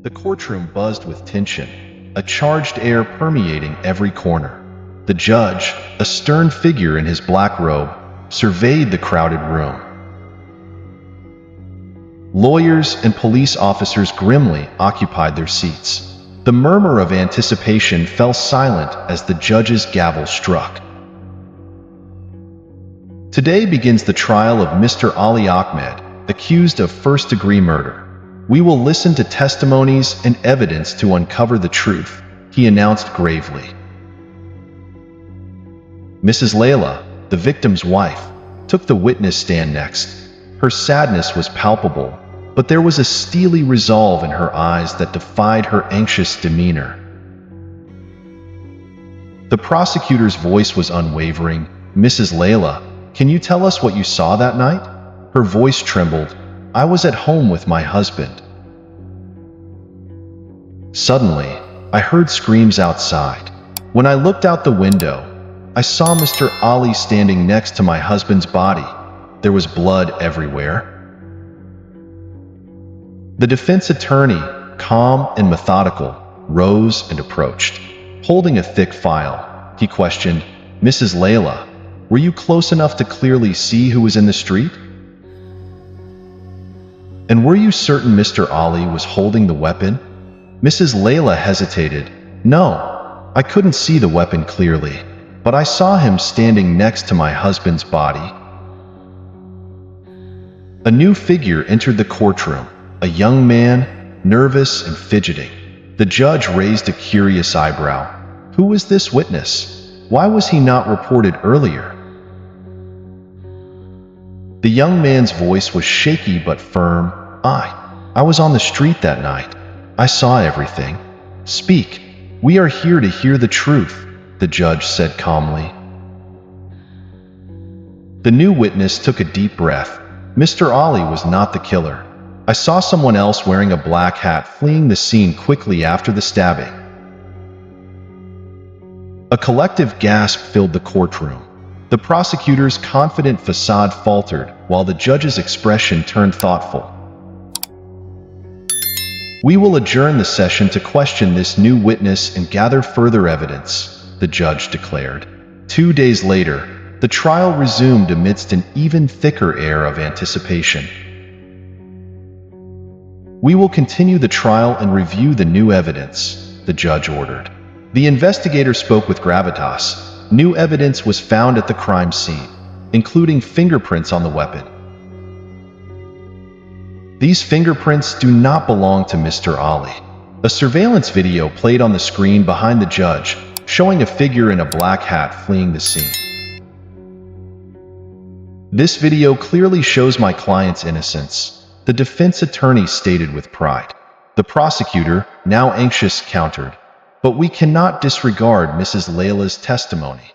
The courtroom buzzed with tension, a charged air permeating every corner. The judge, a stern figure in his black robe, surveyed the crowded room. Lawyers and police officers grimly occupied their seats. The murmur of anticipation fell silent as the judge's gavel struck. Today begins the trial of Mr. Ali Ahmed, accused of first-degree murder. We will listen to testimonies and evidence to uncover the truth, he announced gravely. Mrs. Layla, the victim's wife, took the witness stand next. Her sadness was palpable, but there was a steely resolve in her eyes that defied her anxious demeanor. The prosecutor's voice was unwavering. Mrs. Layla, can you tell us what you saw that night? Her voice trembled. I was at home with my husband. Suddenly, I heard screams outside. When I looked out the window, I saw Mr. Ali standing next to my husband's body. There was blood everywhere. The defense attorney, calm and methodical, rose and approached. Holding a thick file, he questioned, Mrs. Layla, were you close enough to clearly see who was in the street? And were you certain Mr. Ali was holding the weapon? Mrs. Layla hesitated. No, I couldn't see the weapon clearly, but I saw him standing next to my husband's body. A new figure entered the courtroom, a young man, nervous and fidgeting. The judge raised a curious eyebrow. Who was this witness? Why was he not reported earlier? The young man's voice was shaky but firm. I was on the street that night. I saw everything. Speak. We are here to hear the truth, the judge said calmly. The new witness took a deep breath. Mr. Ali was not the killer. I saw someone else wearing a black hat fleeing the scene quickly after the stabbing. A collective gasp filled the courtroom. The prosecutor's confident facade faltered, while the judge's expression turned thoughtful. We will adjourn the session to question this new witness and gather further evidence, the judge declared. 2 days later, the trial resumed amidst an even thicker air of anticipation. We will continue the trial and review the new evidence, the judge ordered. The investigator spoke with gravitas. New evidence was found at the crime scene, including fingerprints on the weapon. These fingerprints do not belong to Mr. Ali. A surveillance video played on the screen behind the judge, showing a figure in a black hat fleeing the scene. This video clearly shows my client's innocence, the defense attorney stated with pride. The prosecutor, now anxious, countered, but we cannot disregard Mrs. Layla's testimony.